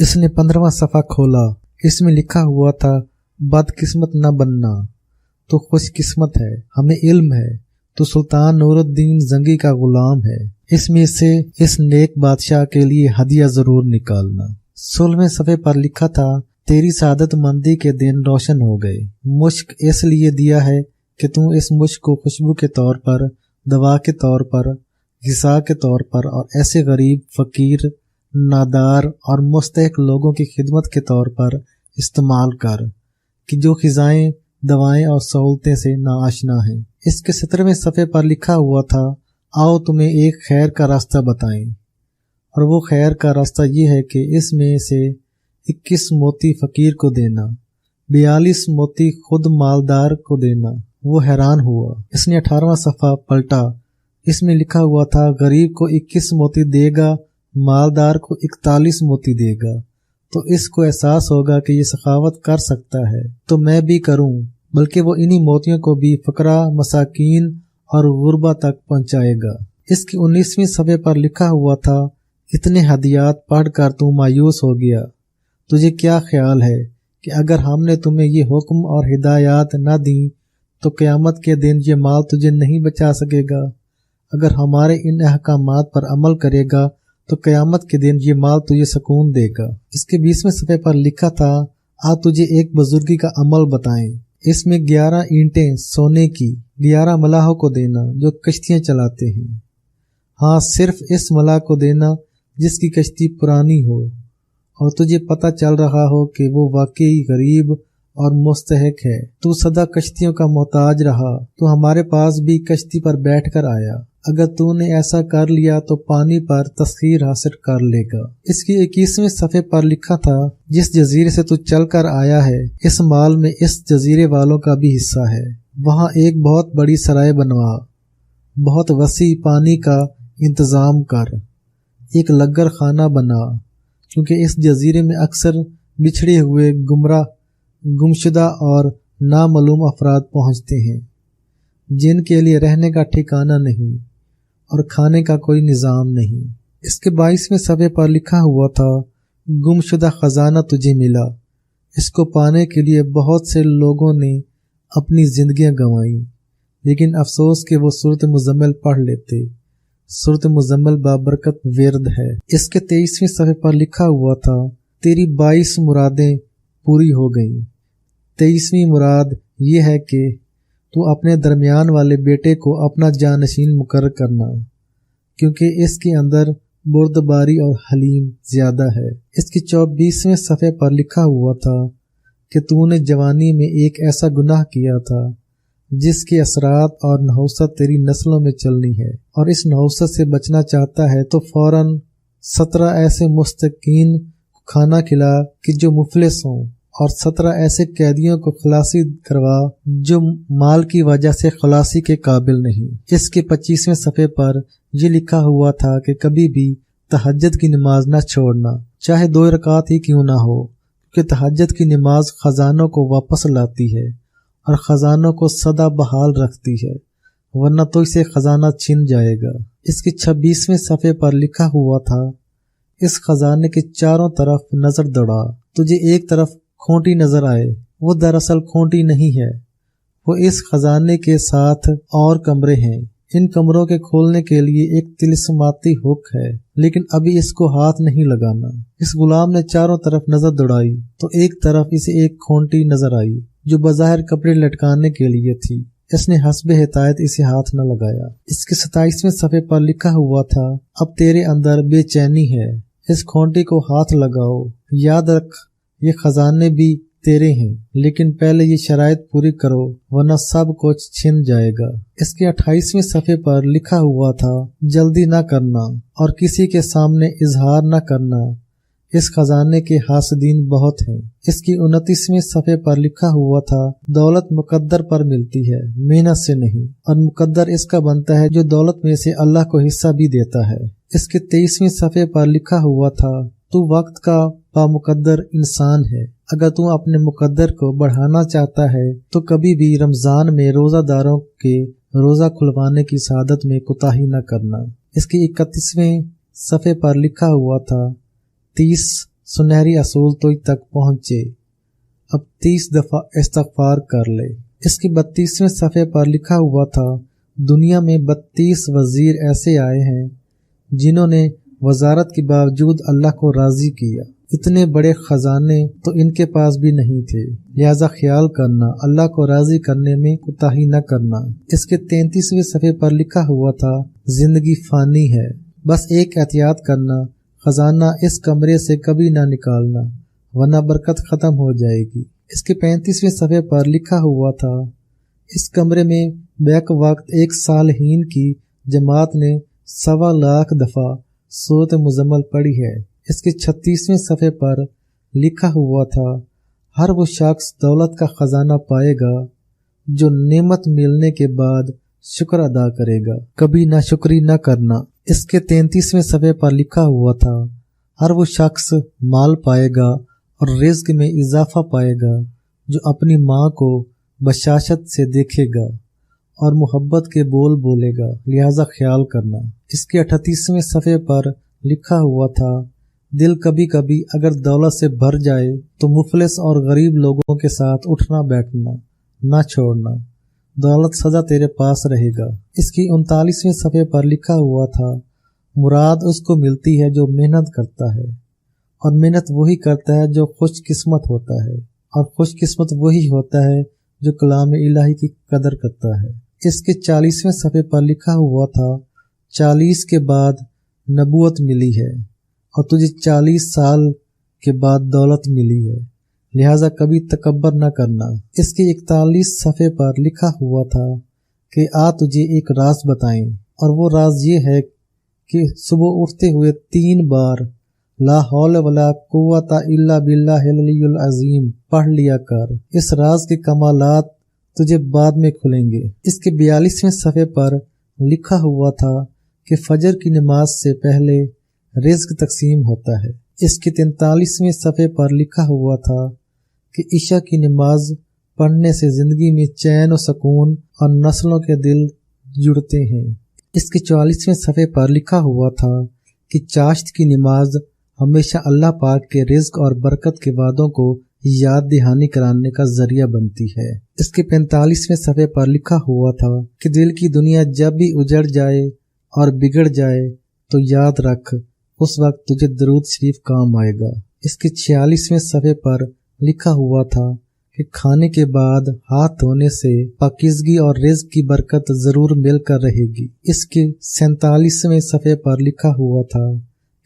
इसने 15वां सफ़ा खोला। इसमें लिखा हुआ था, बदकिस्मत न बनना, तो खुशकिस्मत है, हमें इल्म है, तो सुल्तान नूरुद्दीन जंगी का गुलाम है। इसमें से इस नेक बादशाह के लिए हदिया जरूर निकालना। 16वें सफ़े पर लिखा था, तेरी सादत मंदी के दिन रोशन हो गए। मुश्क इसलिए दिया है कि तू इस मुश्क को खुशबू के तौर पर, दवा के तौर पर, ग़िज़ा के तौर पर और ऐसे गरीब, फकीर, नादार और मुस्तहिक लोगों की खिदमत के तौर पर इस्तेमाल कर कि जो ग़िज़ाएं, दवाएं और सहूलतें से नाआशना हैं। इसके 17वें सफ़े पर लिखा हुआ था, आओ तुम्हें एक खैर का रास्ता बताएं, और वो खैर का रास्ता ये है कि इसमें से 21 मोती फकीर को देना, 42 मोती खुद मालदार को देना। वो हैरान हुआ। इसने 18वां सफ़ा पलटा। इसमें लिखा हुआ था, गरीब को 21 मोती देगा, मालदार को 41 मोती देगा, तो इसको एहसास होगा कि ये सखावत कर सकता है, तो मैं भी करूं, बल्कि वो इन्हीं मोतियों को भी फकरा, मसाकीन और गुरबा तक पहुंचाएगा। इसकी 19वीं सफ़े पर लिखा हुआ था, इतने हदियात पढ़कर तू मायूस हो गया। तुझे क्या ख्याल है कि अगर हमने तुम्हें ये हुक्म और हिदायत न दी तो क़यामत के दिन ये माल तुझे नहीं बचा सकेगा। अगर हमारे इन अहकामात पर अमल करेगा तो क़यामत के दिन ये माल तुझे सुकून देगा। इसके 20वें सफ़े पर लिखा था, आ तुझे एक बुजुर्गी का अमल बताएं। इसमें 11 ईंटें सोने की 11 मलाहों को देना जो कश्तियां चलाते हैं। हाँ, सिर्फ इस मलाह को देना जिसकी कश्ती पुरानी हो और तुझे पता चल रहा हो कि वो वाकई गरीब और मुस्तहिक है। तू सदा कश्तियों का मोहताज रहा, तो हमारे पास भी कश्ती पर बैठकर आया। अगर तूने ऐसा कर लिया तो पानी पर तस्खीर हासिल कर लेगा। इसकी 21वें सफ़े पर लिखा था, जिस जजीरे से तू चल कर आया है, इस माल में इस जजीरे वालों का भी हिस्सा है। वहाँ एक बहुत बड़ी सराय बनवा, बहुत वसी पानी का इंतजाम कर, एक लंगर खाना बना, क्योंकि इस जजीरे में अक्सर बिछड़े हुए, गुमराह, गुमशुदा और नामालूम अफराद पहुँचते हैं, जिनके लिए रहने का ठिकाना नहीं और खाने का कोई निज़ाम नहीं। इसके 22वें सफ़े पर लिखा हुआ था, गुमशुदा खजाना तुझे मिला। इसको पाने के लिए बहुत से लोगों ने अपनी जिंदगियां गंवाई, लेकिन अफसोस कि वो सूरत मुज़म्मिल पढ़ लेते। सूरत मुज़म्मिल बाबरकत विर्द है। इसके 23वें सफ़े पर लिखा हुआ था, तेरी 22 मुरादें पूरी हो गईं। 23वीं मुराद ये है कि तू अपने दरमियान वाले बेटे को अपना जानशीन मुकर्रर करना, क्योंकि इसके अंदर बुर्दबारी और हलीम ज्यादा है। इसकी 24वें सफ़े पर लिखा हुआ था कि तूने जवानी में एक ऐसा गुनाह किया था जिसके असरात और नहुसत तेरी नस्लों में चलनी है, और इस नहुसत से बचना चाहता है तो फौरन 17 ऐसे मुस्तकीन को खाना खिला कि जो मुफलिस हों, और 17 ऐसे कैदियों को खलासी करवा जो माल की वजह से खलासी के काबिल नहीं। इसके 25वें सफ़े पर यह लिखा हुआ था कि कभी भी तहज्जुद की नमाज न छोड़ना, चाहे 2 रकात ही क्यों ना हो, क्योंकि तहज्जुद की नमाज खजानों को वापस लाती है और खजानों को सदा बहाल रखती है, वरना तो इसे खजाना छिन जाएगा। इसके 26वें सफ़े पर लिखा हुआ था, इस खजाने के चारों तरफ नजर दौड़ा, तुझे एक तरफ खोटी नजर आए, वो दरअसल खोटी नहीं है, वो इस खजाने के साथ और कमरे हैं। इन कमरों के खोलने के लिए एक तिलिस्माती हुक है, लेकिन अभी इसको हाथ नहीं लगाना। इस गुलाम ने चारों तरफ नजर दौड़ाई तो एक तरफ इसे एक खोटी नजर आई जो बज़ाहिर कपड़े लटकाने के लिए थी। इसने हस्बे हिदायत इसे हाथ न लगाया। इसके 27वें सफ़े पर लिखा हुआ था, अब तेरे अंदर बेचैनी है, इस खोटी को हाथ लगाओ। याद रख, ये खजाने भी तेरे हैं, लेकिन पहले ये शराइत पूरी करो, वरना सब कुछ छिन जाएगा। इसके 28वें सफ़े पर लिखा हुआ था, जल्दी ना करना और किसी के सामने इजहार ना करना, इस खजाने के हासदीन बहुत हैं। इसकी 29वें सफ़े पर लिखा हुआ था, दौलत मुकद्दर पर मिलती है, मेहनत से नहीं, और मुकद्दर इसका बनता है जो दौलत में से अल्लाह को हिस्सा भी देता है। इसके 23वें सफ़े पर लिखा हुआ था, तू वक्त का बामुकद्दर इंसान है, अगर तू अपने मुकद्दर को बढ़ाना चाहता है तो कभी भी रमजान में रोजादारों के रोजा खुलवाने की सादत में कोताही न करना। इसके 31वें सफ़े पर लिखा हुआ था, 30 सुनहरी असूल तुझ तक पहुँचे, अब 30 दफ़ा इस्तग़फ़ार कर ले। इसके 32वें सफ़े पर लिखा हुआ था, दुनिया में 32 वज़ीर ऐसे आए हैं जिन्होंने वजारत के बावजूद अल्लाह को राज़ी किया। इतने बड़े खजाने तो इनके पास भी नहीं थे, लिहाजा ख्याल करना अल्लाह को राज़ी करने में कोताही न करना। इसके 33वें सफ़े पर लिखा हुआ था, जिंदगी फ़ानी है, बस एक एहतियात करना, खजाना इस कमरे से कभी ना निकालना वरना बरकत ख़त्म हो जाएगी। इसके 35वें सफ़े पर लिखा हुआ था, इस कमरे में बैक वक्त एक सालहीन की जमात ने 1.25 लाख दफ़ा सूरत मुज़म्मल पढ़ी है। इसके 36वें सफ़े पर लिखा हुआ था, हर वो शख्स दौलत का खजाना पाएगा जो नेमत मिलने के बाद शुक्र अदा करेगा, कभी नाशुक्री न करना। इसके 33वें सफ़े पर लिखा हुआ था, हर वो शख्स माल पाएगा और रिज़्क में इजाफा पाएगा जो अपनी माँ को बशाशत से देखेगा और मोहब्बत के बोल बोलेगा, लिहाजा ख्याल करना। इसके 38वें सफ़े पर लिखा हुआ था, दिल कभी कभी अगर दौलत से भर जाए तो मुफलिस और गरीब लोगों के साथ उठना बैठना ना छोड़ना, दौलत सदा तेरे पास रहेगा। इसकी 39वें सफ़े पर लिखा हुआ था, मुराद उसको मिलती है जो मेहनत करता है और मेहनत वही करता है जो खुशकिस्मत होता है और खुशकिस्मत वही होता है जो कलाम इलाही की कदर करता है। इसके 40वें सफ़े पर लिखा हुआ था, 40 के बाद नबूवत मिली है और तुझे 40 साल के बाद दौलत मिली है, लिहाजा कभी तकब्बर न करना। इसके 41 सफ़े पर लिखा हुआ था कि आ तुझे एक राज बताएं, और वो राज ये है कि सुबह उठते हुए 3 बार ला हौल वला कुव्वता इल्ला बिल्लाहिल अलियुल अज़ीम पढ़ लिया कर। इस राज के कमालात तुझे बाद में खुलेंगे। इसके 42वें सफ़े पर लिखा हुआ था कि फजर की नमाज से पहले रिज़्क तकसीम होता है। इसके 43वें सफ़े पर लिखा हुआ था कि इशा की नमाज पढ़ने से जिंदगी में चैन और सुकून और नस्लों के दिल जुड़ते हैं। इसके 44वें सफ़े पर लिखा हुआ था कि चाश्त की नमाज हमेशा अल्लाह पाक के रिज़्क और बरकत के वादों को याद दहानी कराने का जरिया बनती है। इसके 45वें सफ़े पर लिखा हुआ था कि दिल की दुनिया जब भी उजड़ जाए और बिगड़ जाए तो याद रख, उस वक्त तुझे दरूद शरीफ काम आएगा। इसके 46वें सफ़े पर लिखा हुआ था कि खाने के बाद हाथ धोने से पाकीज़गी और रिज़्क की बरकत जरूर मिलकर रहेगी। इसके 47वें सफ़े पर लिखा हुआ था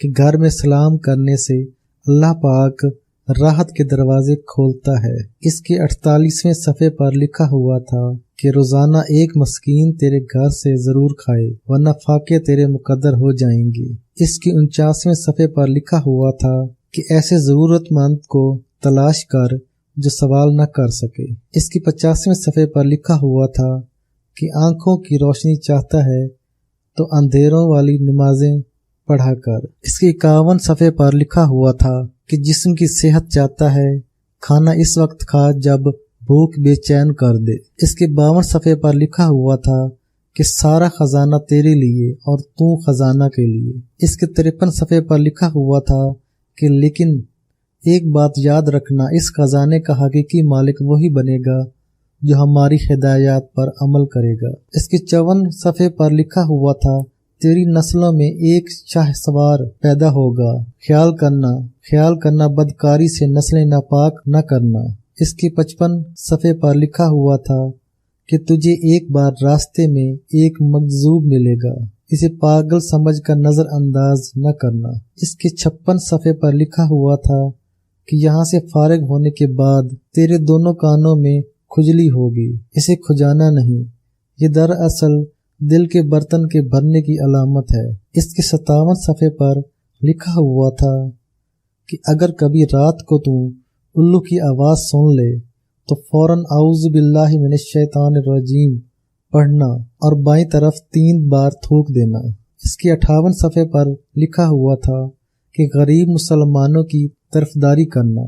कि घर में सलाम करने से अल्लाह पाक राहत के दरवाजे खोलता है। इसके 48वें सफ़े पर लिखा हुआ था कि रोजाना एक मस्कीन तेरे घर से जरूर खाए वरना फाके तेरे मुकद्दर हो जाएंगे। इसके 49वें सफ़े पर लिखा हुआ था कि ऐसे जरूरतमंद को तलाश कर जो सवाल न कर सके। इसके 50वें सफ़े पर लिखा हुआ था कि आंखों की रोशनी चाहता है तो अंधेरों वाली नमाजें पढ़ा कर। इसके 51 सफ़े पर लिखा हुआ था कि जिस्म की सेहत चाहता है खाना इस वक्त खा जब भूख बेचैन कर दे। इसके 52 सफ़े पर लिखा हुआ था कि सारा खजाना तेरे लिए और तू खजाना के लिए। इसके 53 सफ़े पर लिखा हुआ था कि लेकिन एक बात याद रखना, इस खजाने का हकीकी मालिक वही बनेगा जो हमारी हिदायत पर अमल करेगा। इसके 54 सफ़े पर लिखा हुआ था, तेरी नस्लों में एक शाहसवार पैदा होगा, ख्याल करना बदकारी से नस्लें नापाक न करना। इसके 55 सफ़े पर लिखा हुआ था कि तुझे एक बार रास्ते में एक मजजूब मिलेगा, इसे पागल समझकर नजरअंदाज न करना। इसके 56 सफ़े पर लिखा हुआ था कि यहाँ से फारिग होने के बाद तेरे दोनों कानों में खुजली होगी, इसे खुजाना नहीं, ये दरअसल दिल के बर्तन के भरने की अलामत है। इसके 57 सफ़े पर लिखा हुआ था कि अगर कभी रात को तू उल्लू की आवाज़ सुन ले तो फौरन औज़ु बिल्लाहि मिनश शैतानिर रजीम पढ़ना और बाईं तरफ 3 बार थूक देना। इसके 58 सफ़े पर लिखा हुआ था कि गरीब मुसलमानों की तरफदारी करना,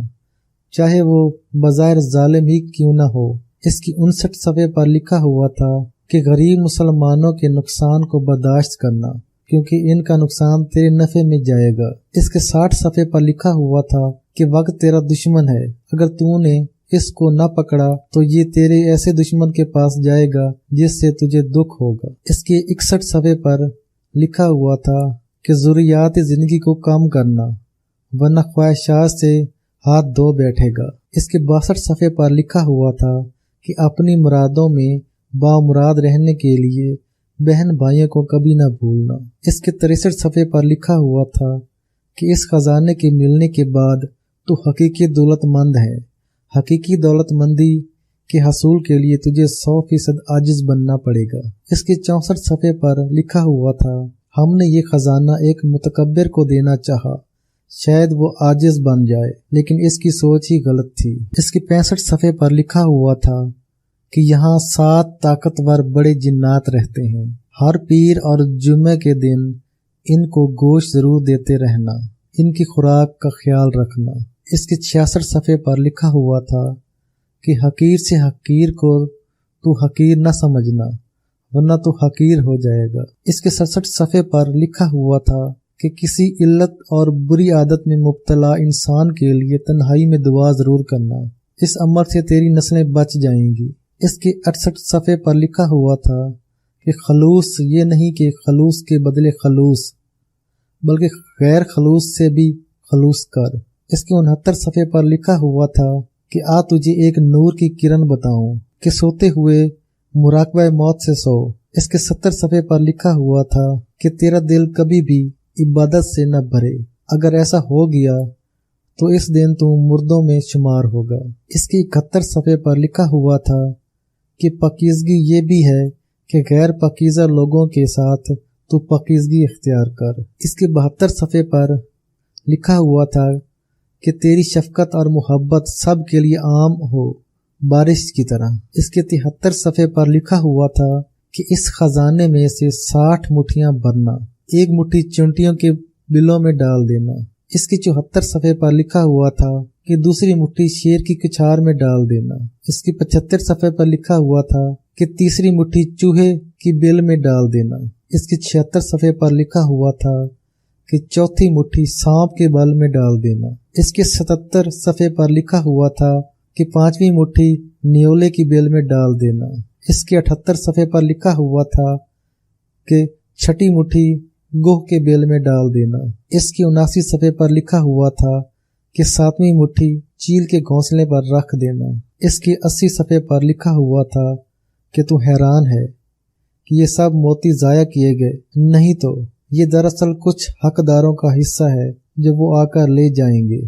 चाहे वो बज़ाहिर जालिम ही क्यों न हो। इसकी 59 सफ़े पर लिखा हुआ था कि गरीब मुसलमानों के नुकसान को बर्दाश्त करना, क्योंकि इनका नुकसान तेरे नफे में जाएगा। इसके 60 सफ़े पर लिखा हुआ था कि वक्त तेरा दुश्मन है, अगर तूने इसको न पकड़ा तो ये तेरे ऐसे दुश्मन के पास जाएगा जिससे तुझे दुख होगा। इसके 61 सफ़े पर लिखा हुआ था कि ज़रूरियात जिंदगी को कम करना, वरना ख्वाहिशात से हाथ धो बैठेगा। इसके 62 सफ़े पर लिखा हुआ था कि अपनी मुरादों में बामुराद रहने के लिए बहन भाइयों को कभी न भूलना। इसके 63 सफ़े पर लिखा हुआ था कि इस खजाने के मिलने के बाद तू हकीकी दौलतमंद है। हकीकी दौलतमंदी के हसूल के लिए तुझे 100% आजिज बनना पड़ेगा। इसके 64 सफ़े पर लिखा हुआ था, हमने ये खजाना एक मुतकब्बिर को देना चाहा, शायद वो आजिज बन जाए, लेकिन इसकी सोच ही गलत थी। इसके 65 सफ़े पर लिखा हुआ था कि यहाँ 7 ताकतवर बड़े जिन्नात रहते हैं। हर पीर और जुम्मे के दिन इनको गोश्त जरूर देते रहना, इनकी खुराक का ख्याल रखना। इसके 66 सफ़े पर लिखा हुआ था कि हकीर से हकीर को तू हकीर न समझना, वरना तू हकीर हो जाएगा। इसके 67 सफ़े पर लिखा हुआ था कि किसी इल्लत और बुरी आदत में मुब्तला इंसान के लिए तन्हाई में दुआ जरूर करना, इस अमल से तेरी नस्लें बच जाएंगी। इसके 68 सफ़े पर लिखा हुआ था कि खलूस ये नहीं कि खलूस के बदले खलूस, बल्कि गैर खलूस से भी खलूस कर। इसके 69 सफ़े पर लिखा हुआ था कि आ तुझे एक नूर की किरण बताऊं कि सोते हुए मुराकबा मौत से सो। इसके 70 सफ़े पर लिखा हुआ था कि तेरा दिल कभी भी इबादत से न भरे, अगर ऐसा हो गया तो इस दिन तू मुर्दों में शुमार होगा। इसके 71 सफ़े पर लिखा हुआ था कि पाकीज़गी ये भी है कि गैर पाकीज़ा लोगों के साथ तू पाकीज़गी इख्तियार कर। इसके 72 सफ़े पर लिखा हुआ था कि तेरी शफकत और मोहब्बत सब के लिए आम हो, बारिश की तरह। इसके 73 सफ़े पर लिखा हुआ था कि इस खजाने में से 60 मुट्ठियां भरना, एक मुट्ठी चुंटियों के बिलों में डाल देना। इसके 74 सफ़े पर लिखा हुआ था कि दूसरी मुट्ठी शेर की कुछार में डाल देना। इसके 75 सफ़े पर लिखा हुआ था कि तीसरी मुट्ठी चूहे की बिल में डाल देना। इसके 76 सफ़े पर लिखा हुआ था कि चौथी मुट्ठी सांप के बल में डाल देना। इसके 77 सफ़े पर लिखा हुआ था कि 5वीं मुट्ठी न्योले की बेल में डाल देना। इसके 78 सफ़े पर लिखा हुआ था कि 6ठी मुट्ठी गोह के बेल में डाल देना। इसके 79 सफ़े पर लिखा हुआ था कि 7वीं मुट्ठी चील के घोंसले पर रख देना। इसके 80 सफ़े पर लिखा हुआ था कि तू हैरान है कि ये सब मोती ज़ाया किए गए, नहीं तो ये दरअसल कुछ हकदारों का हिस्सा है जो वो आकर ले जाएंगे।